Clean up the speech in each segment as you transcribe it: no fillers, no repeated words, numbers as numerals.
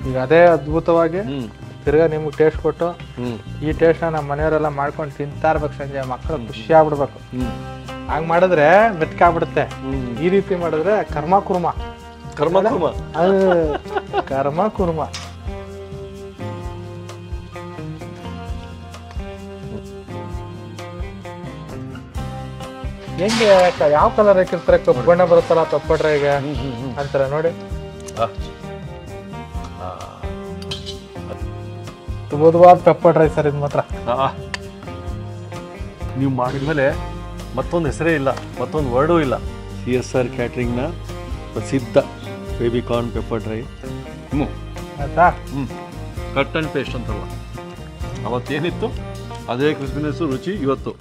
ಈಗ ಅದೇ ಅದ್ಭುತವಾಗಿ ತಿರ್ಗಾ ನಿಮ್ಗೆ ಟೇಸ್ಟ್ ಕೊಟ್ಟು ಈ ಟೇಸ್ಟ್ನ ನಮ್ಮ ಮನೆಯವರೆಲ್ಲ ಮಾಡ್ಕೊಂಡು ತಿಂತಾ ಇರ್ಬೇಕು. ಸಂಜೆ ಮಕ್ಕಳು ಖುಷಿ ಆಗ್ಬಿಡ್ಬೇಕು. ಹಂಗ್ ಮಾಡಿದ್ರೆ ಮೆತ್ಕಾಗ್ಬಿಡುತ್ತೆ. ಈ ರೀತಿ ಮಾಡಿದ್ರೆ ಕರ್ಮ ಕುರ್ಮ. ಕರ್ಮ ಕುರ್ಮ. ಹೆಂಗೆ ಯಾವ ಕಲರ್ ಹಾಕಿರ್ತಾರೆ? ಕಪ್ಪು ಬಣ್ಣ ಬರುತ್ತಲ್ಲ ಪೆಪ್ಪರ್ ಡ್ರೈಗೆ ಅಂತಾರೆ ನೋಡಿ. ಅದ್ಭುತವಾದ ಪೆಪ್ಪರ್ ಡ್ರೈ ಸರ್ ಇದು ಮಾತ್ರ. ನೀವು ಮಾಡಿದ್ಮೇಲೆ ಮತ್ತೊಂದು ಹೆಸರೇ ಇಲ್ಲ, ಮತ್ತೊಂದು ವರ್ಡೂ ಇಲ್ಲ. CSR ಕ್ಯಾಟ್ರಿಂಗ್ನ ಪ್ರಸಿದ್ಧ ಬೇಬಿ ಕಾರ್ನ್ ಪೆಪ್ಪರ್ ಡ್ರೈ. ಆಯ್ತಾ? ಕಟ್ ಆ್ಯಂಡ್ ಪೇಸ್ಟ್ ಅಂತಲ್ಲ, ಅವತ್ತೇನಿತ್ತು ಅದೇ ಕ್ರಿಸ್ಪಿನೆಸ್ಸು ರುಚಿ ಇವತ್ತು.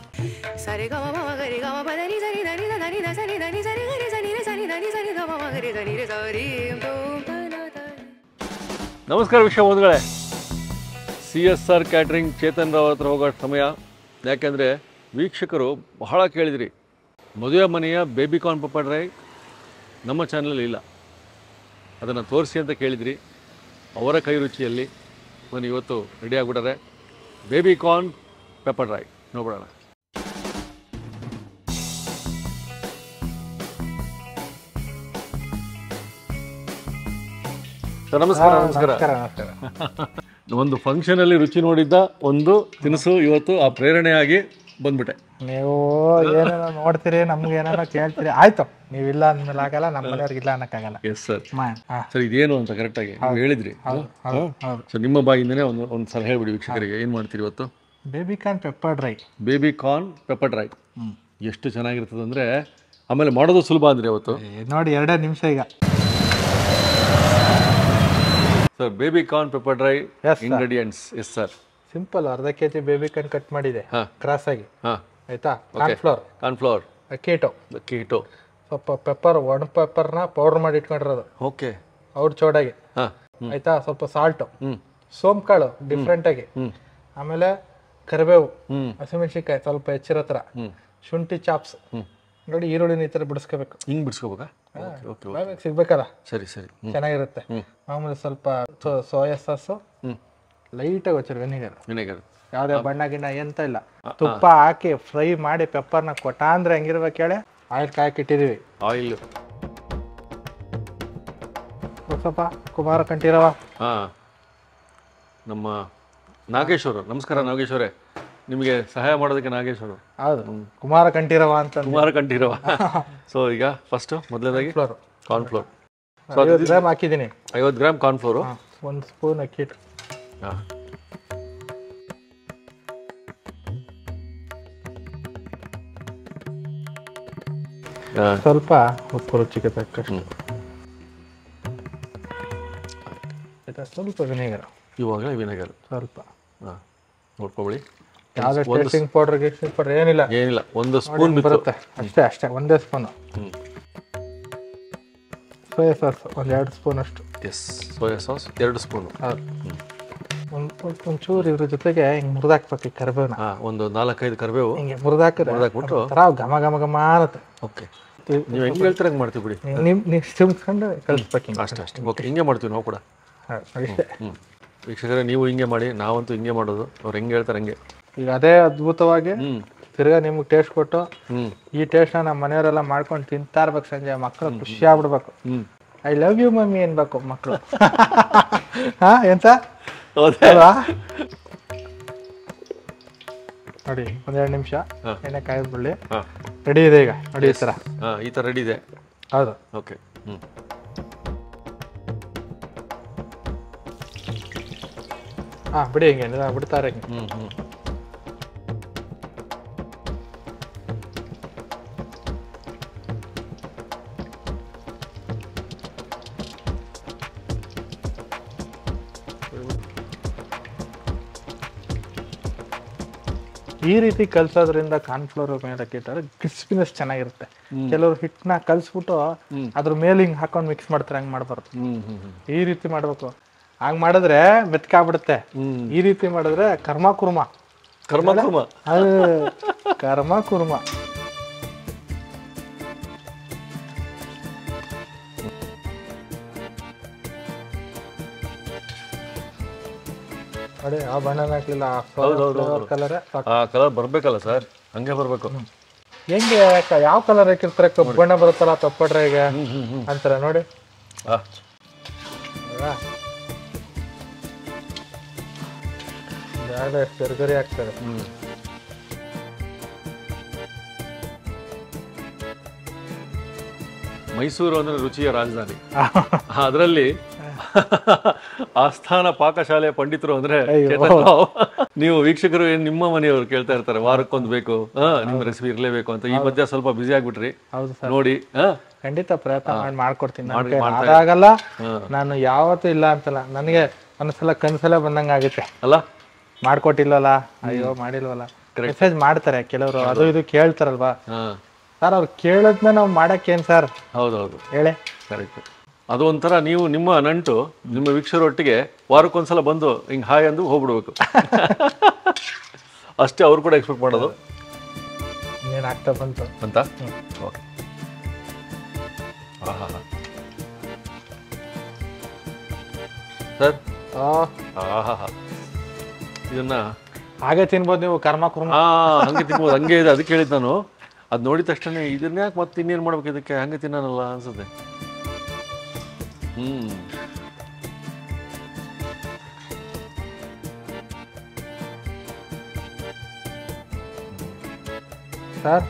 ನಮಸ್ಕಾರ ವಿಶ್ವಬಂಧುಗಳೇ. CSR ಕ್ಯಾಟ್ರಿಂಗ್ ಚೇತನ್ ರಾವ್ ಹತ್ರ ಹೋಗೋ ಸಮಯ. ಯಾಕೆಂದರೆ ವೀಕ್ಷಕರು ಬಹಳ ಕೇಳಿದ್ರಿ, ಮದುವೆ ಮನೆಯ ಬೇಬಿ ಕಾರ್ನ್ ಪೆಪ್ಪರ್ ಡ್ರೈ ನಮ್ಮ ಚಾನಲಲ್ಲಿ ಇಲ್ಲ, ಅದನ್ನು ತೋರಿಸಿ ಅಂತ ಕೇಳಿದ್ರಿ. ಅವರ ಕೈ ರುಚಿಯಲ್ಲಿ ನಾನು ಇವತ್ತು ರೆಡಿ ಆಗಿಬಿಟ್ಟಾರೆ ಬೇಬಿ ಕಾರ್ನ್ ಪೆಪ್ಪರ್ ಡ್ರೈ. ನೋಡೋಣ. ನಮಸ್ಕಾರ. ನಮಸ್ಕಾರ. ಒಂದು ಫಂಕ್ಷನಲ್ಲಿ ರುಚಿ ನೋಡಿದ್ದ ಒಂದು ತಿನಿಸು ಇವತ್ತು ಆ ಪ್ರೇರಣೆಯಾಗಿ ಬಂದ್ಬಿಟ್ಟೆ. ನೀವು ಏನೇನೋ ನೋಡ್ತೀರಿ, ನಮ್ಗೆ ಏನೇನೋ ಕೇಳ್ತೀರಿ. ಆಯ್ತು, ನೀವಿಲ್ಲ ಅಂದ್ಮೇಲೆ ಆಗಲ್ಲ, ನಮ್ಮ ಮನೆಯವ್ರಿಗೆ ಇಲ್ಲ ಅನ್ನಕ್ಕಾಗಲ್ಲ. Yes sir. ಸರ್ ಇದೇನು ಅಂತ ಕರೆಕ್ಟಾಗಿ ನೀವು ಹೇಳಿದ್ರಿ. ಸೊ ನಿಮ್ಮ ಬಾಯಿಂದನೇ ಒಂದು ಸಲ ಹೇಳ್ಬಿಡಿ ವೀಕ್ಷಕರಿಗೆ, ಏನು ಮಾಡ್ತೀರಿ ಇವತ್ತು? Baby corn pepper dry. Baby corn pepper dry ಎಷ್ಟು ಚೆನ್ನಾಗಿರ್ತದೆ ಅಂದರೆ, ಆಮೇಲೆ ಮಾಡೋದು ಸುಲಭ ಅಂದರೆ ಅವತ್ತು ನೋಡಿ 2 ನಿಮಿಷ ಈಗ. Sir baby corn pepper dry ingredients. Yes sir. Simple, ಅರ್ಧ ಕೆಜಿ ಬೇಬಿ ಕಾರ್ನ್ ಕಟ್ ಮಾಡಿದೆ ಕ್ರಾಸ್ ಆಗಿ. ಆಯ್ತಾ? ಕಾರ್ನ್ಫ್ಲವರ್, ಅಕ್ಕಿ ಹಿಟ್ಟು, ಸ್ವಲ್ಪ ಪೆಪ್ಪರ್, ಒಣ ಪೆಪ್ಪರ್ನ ಪೌಡರ್ ಮಾಡಿ ಇಟ್ಕೊಂಡಿರೋದು. ಓಕೆ. ಅವ್ರ ಚೌಡಾಗಿ. ಆಯ್ತಾ? ಸ್ವಲ್ಪ ಸಾಲ್ಟು, ಸೋಂಕಾಳು ಡಿಫ್ರೆಂಟ್ ಆಗಿ, ಆಮೇಲೆ ಕರಿಬೇವು, ಹಸಿಮೆಣಸಿನ್ಕಾಯಿ ಸ್ವಲ್ಪ ಹೆಚ್ಚಿರತ್ರ, ಶುಂಠಿ ಚಾಪ್ಸ್ ನೋಡಿ, ಈರುಳ್ಳಿನ ಈ ಥರ ಬಿಡಿಸ್ಕೋಬೇಕು. ಹಿಂಗೆ ಬಿಡಿಸ್ಕೋಬೇಕಾ? ಸಿಗ್ಬೇಕಲ್ಲ. ಸರಿ ಸರಿ, ಚೆನ್ನಾಗಿರುತ್ತೆ. ಮಾಮೂಲಿ ಸ್ವಲ್ಪ ಸೋಯಾ ಸಾಸು, ಲೈಟಾಗಿ ಹಚ್ಚಿರು ವಿನೆಗರ್, ಯಾವುದೇ ಬಣ್ಣ ಗಿಣ್ಣ ಎಂತ ಇಲ್ಲ. ತುಪ್ಪ ಹಾಕಿ ಫ್ರೈ ಮಾಡಿ ಪೆಪ್ಪರ್ನ ಕೊಟ್ಟ ಅಂದ್ರೆ ಹೆಂಗಿರ್ಬೇಕು ಹೇಳಿ. ಆಯಿಲ್ ಕಾಯಕ್ಕಿಟ್ಟಿದೀವಿ. ಆಯಿಲ್ ಸ್ವಲ್ಪ ಕುಮಾರ ಕಂಠೀರವ. ನಮ್ಮ ನಾಗೇಶ್ವರು. ನಮಸ್ಕಾರ ನಾಗೇಶ್ವರೇ, ನಿಮಗೆ ಸಹಾಯ ಮಾಡೋದಕ್ಕೆ ನಾಗೇಶ್ವರು. ಹೌದು, ಕುಮಾರ ಕಂಠೀರವ ಅಂತ. ಕುಮಾರ ಕಂಠೀರವ. ಸೊ ಈಗ ಫಸ್ಟ್ ಮೊದಲನೇದಾಗಿ ಕಾರ್ನ್ಫ್ಲೋರ್ 50 ಗ್ರಾಮ್ ಹಾಕಿದ್ದೀನಿ. 50 ಗ್ರಾಮ್ ಕಾರ್ನ್ಫ್ಲೋರು, 1 ಸ್ಪೂನ್ ಅಕ್ಕಿ ಹಿಟ್ಟು, ಸ್ವಲ್ಪ ಉಪ್ಪು ರುಚಿಗೆ ತಕ್ಕಷ್ಟು, ಸ್ವಲ್ಪ ವಿನೆಗರ್. ಇವಾಗಲೇ ವಿನೆಗರ್ ಸ್ವಲ್ಪ ನೋಡ್ಕೊಬಿಡಿ. ಯಾವುದೇ ಟೇಸ್ಟಿಂಗ್ ಪೌಡರ್ ಏನಿಲ್ಲ, 1 ಸ್ಪೂನ್ ಬರುತ್ತೆ ಅಷ್ಟೇ. 1 ಸ್ಪೂನು ಸೋಯಾ ಸಾಸ್, 2 ಸ್ಪೂನ್ ಅಷ್ಟು. Yes, soya sauce 2 spoon. ಒಂಚೂರು ಇದ್ರ ಜೊತೆಗೆ ಹಿಂಗೆ ಮುರಿದಾಕ್ಬೇಕು ಈ ಕರಿಬೇವನ್ನ. ಒಂದು 4-5 ಕರಿಬೇವು ಹಿಂಗೆ ಮುರಿದಾಕ್ಬಿಟ್ಟು ಘಮ ಘಮ ಘಮ ಅನ್ನತ್ತೆ. ಓಕೆ, ನೀವು ಹೆಂಗೆ ಹೇಳ್ತಾರೆ ಹಂಗೆ ಮಾಡ್ತೀವಿ ಬಿಡಿ. ನೀವು ಸಿಮ್ಸ್ಕೊಂಡು ಕಳಿಸ್ಬೇಕು. ಅಷ್ಟೇ. ಓಕೆ, ಹಿಂಗೆ ಮಾಡ್ತೀವಿ ನಾವು ಕೂಡ. ವೀಕ್ಷಕರೇ, ನೀವು ಹಿಂಗೆ ಮಾಡಿ, ನಾವಂತೂ ಹಿಂಗೆ ಮಾಡೋದು. ಅವ್ರು ಹೆಂಗೆ ಹೇಳ್ತಾರೆ ಹಂಗೆ. ಈಗ ಅದೇ ಅದ್ಭುತವಾಗಿ ತಿರ್ಗಾ ನಿಮ್ಗೆ ಟೇಸ್ಟ್ ಕೊಟ್ಟು ಈ ಟೇಸ್ಟ್ನ ನಮ್ಮ ಮನೆಯವರೆಲ್ಲ ಮಾಡ್ಕೊಂಡು ತಿಂತಾ ಇರ್ಬೇಕು. ಸಂಜೆ ಮಕ್ಕಳು ಖುಷಿ ಆಗ್ಬಿಡ್ಬೇಕು. ಐ ಲವ್ ಯು ಮಮ್ಮಿ ಅನ್ಬೇಕು ಮಕ್ಕಳು. ಏನ್ ಸರ್? ನೋಡಿ, 1-2 ನಿಮಿಷ ಎಣ್ಣೆ ಕಾಯ್ದು ಬಿಡ್ಲಿ. ರೆಡಿ ಇದೆ ಈಗ ನೋಡಿ. ಈ ಥರ ರೆಡಿ ಇದೆ. ಹೌದು. ಓಕೆ. ಬಿಡಿ, ಹಿಂಗೆ ಬಿಡ್ತಾರೆ. ಈ ರೀತಿ ಕಲ್ಸೋದ್ರಿಂದ ಕಾರ್ನ್ಫ್ಲೋರ್ ಮೇಲೆ ಹಾಕಿಟ್ಟಾರೆ ಕ್ರಿಸ್ಪಿನೆಸ್ ಚೆನ್ನಾಗಿರುತ್ತೆ. ಕೆಲವರು ಹಿಟ್ಟನ್ನ ಕಲ್ಸ್ಬಿಟ್ಟು ಅದ್ರ ಮೇಲೆ ಹಿಂಗೆ ಹಾಕೊಂಡು ಮಿಕ್ಸ್ ಮಾಡ್ತಾರೆ. ಹಂಗೆ ಮಾಡಬಾರ್ದು, ಈ ರೀತಿ ಮಾಡ್ಬೇಕು. ಹಂಗ್ ಮಾಡಿದ್ರೆ ಮೆತ್ಕಾಗ್ಬಿಡುತ್ತೆ. ಈ ರೀತಿ ಮಾಡಿದ್ರೆ ಕರ್ಮ ಕುರ್ಮ. ನೋಡಿ ಆ ಬಣ್ಣನ ಹಾಕ್ಲಿಲ್ಲ, ಕಲರ್ ಆ ಕಲರ್ ಬರಬೇಕಲ್ಲ ಸರ್, ಹಂಗೆ ಬರಬೇಕು. ಹೆಂಗೆ ಯಾವ ಕಲರ್ ಹಾಕಿರ್ತಾರೆ, ಕಪ್ಪು ಬಣ್ಣ ಬರುತ್ತಲ್ಲ ಪಪ್ಪಡ್ರೆಗೆ ಅಂತಾರೆ ನೋಡಿ. ಗರ್ಗರಿ ಆಗ್ತದೆ. ಮೈಸೂರು ಅಂದ್ರೆ ರುಚಿಯ ರಾಜಧಾನಿ. ಅದರಲ್ಲಿ ಆಸ್ಥಾನ ಪಾಕಶಾಲೆಯ ಪಂಡಿತರು ಅಂದ್ರೆ ನೀವು ವೀಕ್ಷಕರು ನಿಮ್ಮ ಮನೆಯವರು ಕೇಳ್ತಾ ಇರ್ತಾರೆ, ವಾರಕ್ಕೊಂದು ಬೇಕು, ನಿಮ್ಮ ರೆಸಿಪಿ ಇರ್ಲೇಬೇಕು ಅಂತ. ಈ ಮಧ್ಯ ಸ್ವಲ್ಪ ಬಿಸಿ ಆಗ್ಬಿಟ್ರಿ ನೋಡಿ. ಖಂಡಿತ ಪ್ರಯತ್ನ ಮಾಡ್ಕೊಡ್ತೀನಿ. ಅದಾಗಲ್ಲ, ನಾನು ಯಾವತ್ತೂ ಇಲ್ಲ ಅಂತಲ್ಲ, ನನಗೆ ಒಂದ್ಸಲ ಕನ್ಸಲ್ಲ ಬಂದಂಗ ಆಗುತ್ತೆ ಅಲ್ಲ, ಮಾಡ್ಕೊಟ್ಟಿಲ್ವಲ್ಲ, ಅಯ್ಯೋ ಮಾಡಿಲ್ವಲ್ಲ. ಮೆಸೇಜ್ ಮಾಡ್ತಾರೆ ಕೆಲವರು, ಅದು ಇದು ಕೇಳ್ತಾರಲ್ವಾ ಸರ್, ಅವ್ರು ಕೇಳದ್ನ ನಾವು ಮಾಡಕ್ಕೇನ್ ಸರ್. ಹೌದೌದು, ಹೇಳಿ. ಕರೆಕ್ಟ್. ಅದು ಒಂಥರ ನೀವು ನಿಮ್ಮ ನಂಟು ನಿಮ್ಮ ವೀಕ್ಷರೊಟ್ಟಿಗೆ ವಾರಕ್ಕೊಂದ್ಸಲ ಬಂದು ಹಿಂಗೆ ಹಾಯ್ ಅಂದು ಹೋಗ್ಬಿಡ್ಬೇಕು ಅಷ್ಟೇ ಅವ್ರು ಕೂಡ ಎಕ್ಸ್ಪೆಕ್ಟ್ ಮಾಡೋದು. ನೀನು ಆಗ್ತಾ ಬಂತು ಅಂತ. ಓಕೆ. ಸರ್ ಇದನ್ನ ಹಾಗೆ ತಿನ್ಬೋದು ನೀವು, ಕರ್ಮ ಕುರ್ಮ ಹಂಗೆ ತಿನ್ಬೋದು, ಹಂಗೆ ಇದೆ. ಅದಕ್ಕೆ ಹೇಳಿದ್ದು ನಾನು, ಅದು ನೋಡಿದ ತಕ್ಷಣ ಇದನ್ನ ಯಾಕೆ ಮತ್ತೆ ಇನ್ನೇನು ಮಾಡ್ಬೇಕು, ಇದಕ್ಕೆ ಹಂಗೆ ತಿನ್ನೋನಲ್ಲ ಅನ್ಸುತ್ತೆ. ಸರ್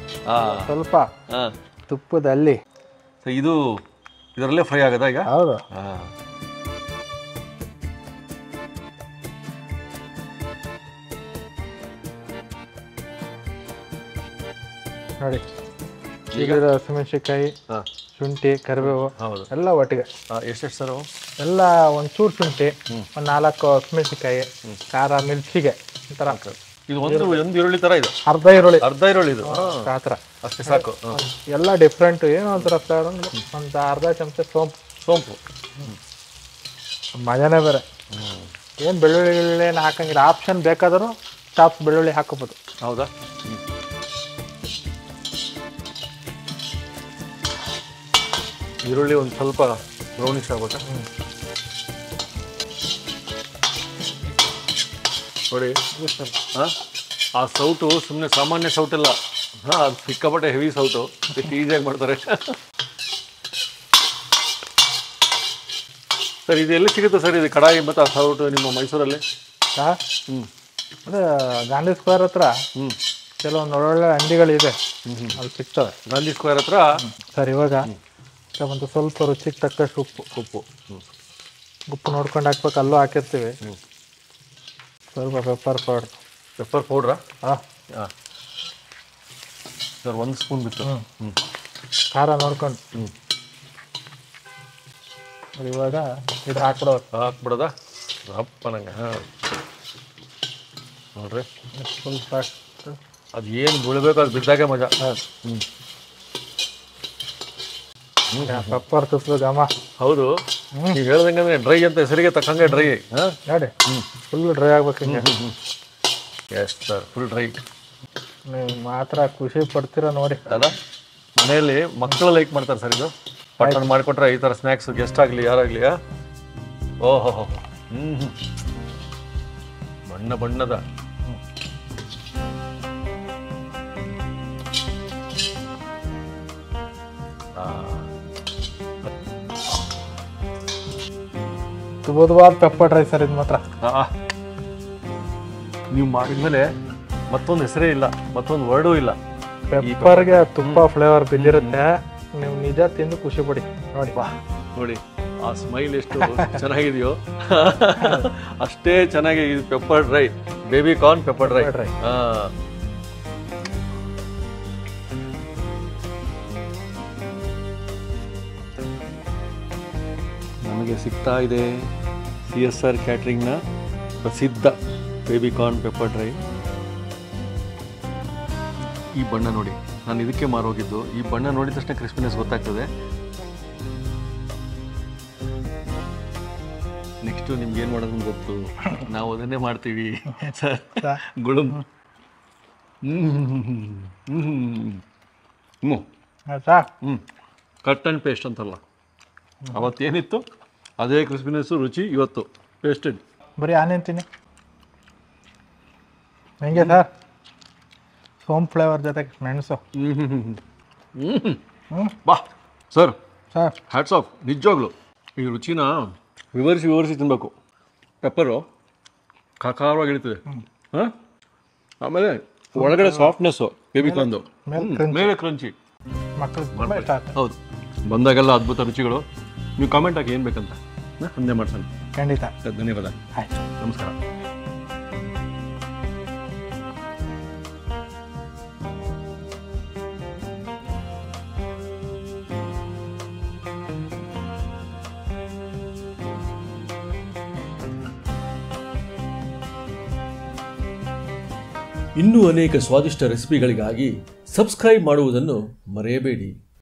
ಸ್ವಲ್ಪ ತುಪ್ಪದಲ್ಲಿ ಇದು ಇದರಲ್ಲೇ ಫ್ರೈ ಆಗದ ಈಗ? ಹೌದು. ನೋಡಿ, ಈಗ ಹಸಿಮೆಣಸಿನ್ಕಾಯಿ, ಶುಂಠಿ, ಕರಿಬೇವು ಎಲ್ಲ ಒಟ್ಟಿಗೆ. ಎಷ್ಟೆಷ್ಟು ಸರ್? ಎಲ್ಲ ಒಂಚೂರು ಶುಂಠಿ, ಒಂದು 4 ಹಸಿಮೆಣಸಿನ್ಕಾಯಿ, ಖಾರ, ಮಿರ್ಚಿಗೆ ಒಂಥರ. ಇದು ಒಂದು ಈರುಳ್ಳಿ ತರ ಇದೆ, ಅರ್ಧ ಈರುಳ್ಳಿ ಇದು ಆ ಥರ, ಅಷ್ಟೇ ಸಾಕು. ಎಲ್ಲ ಡಿಫ್ರೆಂಟ್. ಏನೋ ಒಂಥರ ಒಂದು ಅರ್ಧ ಚಮಚ ಸೋಂಪು ಮಜಾನೇ ಬೇರೆ. ಏನು ಬೆಳ್ಳುಳ್ಳಿ ಏನು ಹಾಕಂಗಿಲ್ಲ, ಆಪ್ಷನ್ ಬೇಕಾದರೂ ಚಾಪ್ ಬೆಳ್ಳುಳ್ಳಿ ಹಾಕೋಬೋದು. ಹೌದಾ? ಈರುಳ್ಳಿ ಒಂದು ಸ್ವಲ್ಪ ಬ್ರೌನಿಶ್ ಆಗ್ಬೇಕಾ? ನೋಡಿ ಆ ಸೌಟು ಸುಮ್ಮನೆ ಸಾಮಾನ್ಯ ಸೌಟಲ್ಲ, ಅದು ಸಿಕ್ಕಾಪಟ್ಟೆ ಹೆವಿ ಸೌಟು, ಎಷ್ಟು ಈಸಿಯಾಗಿ ಮಾಡ್ತಾರೆ ಸರ್. ಇದು ಎಲ್ಲಿ ಸಿಗುತ್ತೆ ಸರ್, ಇದು ಕಡಾಯಿ ಮತ್ತು ಆ ಸೌಟು ನಿಮ್ಮ ಮೈಸೂರಲ್ಲಿ? ಅದೇ ಗಾಂಧಿ ಸ್ಕ್ವೇರ್ ಹತ್ರ ಕೆಲವೊಂದು ಒಳ್ಳೊಳ್ಳೆ ಅಂಗಡಿಗಳಿದೆ, ಅಲ್ಲಿ ಸಿಗ್ತವೆ. ಗಾಂಧಿ ಸ್ಕ್ವೇರ್ ಹತ್ರ ಸರ್. ಇವಾಗ ಒಂದು ಸ್ವಲ್ಪ ರುಚಿಗೆ ತಕ್ಕಷ್ಟು ಉಪ್ಪು ನೋಡ್ಕೊಂಡು ಹಾಕ್ಬೇಕು, ಅಲ್ಲೂ ಹಾಕಿರ್ತೀವಿ. ಸ್ವಲ್ಪ ಪೆಪ್ಪರ್ ಪೌಡ್ರಾ? ಹಾಂ ಸರ್, 1 ಸ್ಪೂನ್ ಬಿತ್ತು. ಖಾರ ನೋಡ್ಕೊಂಡು. ಇವಾಗ ಇದು ಹಾಕ್ಬಿಡೋದಾ ಅಪ್ಪ ನಂಗೆ? ನೋಡ್ರಿ, ಸ್ವಲ್ಪ ಅದು ಏನು ಬೀಳ್ಬೇಕು ಅದು ಬಿದ್ದಾಗೆ ಮಜಾ. ಪೆಪ್ಪರ್ ತುಪ್ಪದ ಘಮ. ಹೌದು, ನೀವು ಹೇಳ್ದಂಗೆ ಡ್ರೈ ಅಂತ ಹೆಸರಿಗೆ ತಕ್ಕಂಗೆ ಡ್ರೈ. ನೋಡಿ, ಫುಲ್ ಡ್ರೈ ಆಗ್ಬೇಕು ಹಿಂಗೆ. Yes sir, full dry. ನೀವು ಮಾತ್ರ ಖುಷಿ ಪಡ್ತೀರ ನೋಡಿ. ಅಲ್ಲ, ಮನೆಯಲ್ಲಿ ಮಕ್ಕಳು ಲೈಕ್ ಮಾಡ್ತಾರೆ ಸರ್. ಇದು ಪಟ್ಟಣ ಮಾಡಿಕೊಟ್ರೆ ಈ ಥರ ಸ್ನ್ಯಾಕ್ಸ್, ಗೆಸ್ಟ್ ಆಗಲಿ ಯಾರಾಗಲಿ. ಓಹೋ, ಬಣ್ಣದ ತುಬುದುವಾದ ಪೆಪ್ಪರ್ ಡ್ರೈ ಸರ್. ಇದು ಮಾತ್ರ ನೀವು ಮಾಡಿದ್ಮೇಲೆ ಮತ್ತೊಂದು ಹೆಸರೇ ಇಲ್ಲ, ಮತ್ತೊಂದು ವರ್ಡೂ ಇಲ್ಲ. ಪೆಪ್ಪರ್ಗೆ ತುಪ್ಪ ಫ್ಲೇವರ್ ಬಿದ್ದಿರುತ್ತೆ, ನೀವು ನಿಜ ತಿಂದು ಖುಷಿ ಪಡಿ. ನೋಡಿ ನೋಡಿ, ಆ ಸ್ಮೈಲ್ ಎಷ್ಟು ಚೆನ್ನಾಗಿದೆಯೋ ಅಷ್ಟೇ ಚೆನ್ನಾಗಿ ಇದು pepper dry, baby corn pepper dry. ನಮಗೆ ಸಿಗ್ತಾ ಇದೆ CSR ಕ್ಯಾಟ್ರಿಂಗ್ನ ಪ್ರಸಿದ್ಧ ಬೇಬಿ ಕಾರ್ನ್ ಪೆಪ್ಪರ್ ಡ್ರೈ. ಈ ಬಣ್ಣ ನೋಡಿ, ನಾನು ಇದಕ್ಕೆ ಮಾರೋಗಿದ್ದು. ಈ ಬಣ್ಣ ನೋಡಿದ ತಕ್ಷಣ ಕ್ರಿಸ್ಪಿನೆಸ್ ಗೊತ್ತಾಗ್ತದೆ. ನೆಕ್ಸ್ಟು ನಿಮ್ಗೆ ಏನು ಮಾಡೋದು ಗೊತ್ತು, ನಾವು ಅದನ್ನೇ ಮಾಡ್ತೀವಿ ಸರ್. ಗುಳುಮ್. ಕಟ್ ಆ್ಯಂಡ್ ಪೇಸ್ಟ್ ಅಂತಲ್ಲ, ಅವತ್ತೇನಿತ್ತು ಅದೇ ಕ್ರಿಸ್ಪಿನೆಸ್ಸು ರುಚಿ ಇವತ್ತು ಪೇಸ್ಟೆಡ್. ಬರೀ ಆನೇಂತೀನಿ ಹೆಂಗೆ ಸರ್ ಸೋಮ್ ಫ್ಲೇವರ್ ಜೊತೆಗೆ ಮೆಣಸು ಬಾ ಸರ್ ಸರ್ ಹ್ಯಾಟ್ಸ್ ಆಫ್ ನಿಜವಾಗ್ಲು ಈ ರುಚಿನ ವಿವರಿಸಿ ತಿನ್ನಬೇಕು. ಪೆಪ್ಪರು ಖಾರವಾಗಿ ಇಳಿತದೆ ಹಾಂ. ಆಮೇಲೆ ಒಳಗಡೆ ಸಾಫ್ಟ್ನೆಸ್ಸು ಬೇಬಿಕಾರ್ನ್ದು, ಮೇಲೆ ಕ್ರಂಚಿ. ಮಕ್ಕಳು ಹೌದು, ಬಂದಾಗೆಲ್ಲ ಅದ್ಭುತ ರುಚಿಗಳು. ನೀವು ಕಾಮೆಂಟ್ ಹಾಕಿ ಏನು ಬೇಕಂತ ಅಂದೇ ಮಾಡ್ಸೋಣ. ಖಂಡಿತ. ಧನ್ಯವಾದ. ಆಯ್ತು, ನಮಸ್ಕಾರ. ಇನ್ನೂ ಅನೇಕ ಸ್ವಾದಿಷ್ಟ ರೆಸಿಪಿಗಳಿಗಾಗಿ ಸಬ್ಸ್ಕ್ರೈಬ್ ಮಾಡುವುದನ್ನು ಮರೆಯಬೇಡಿ.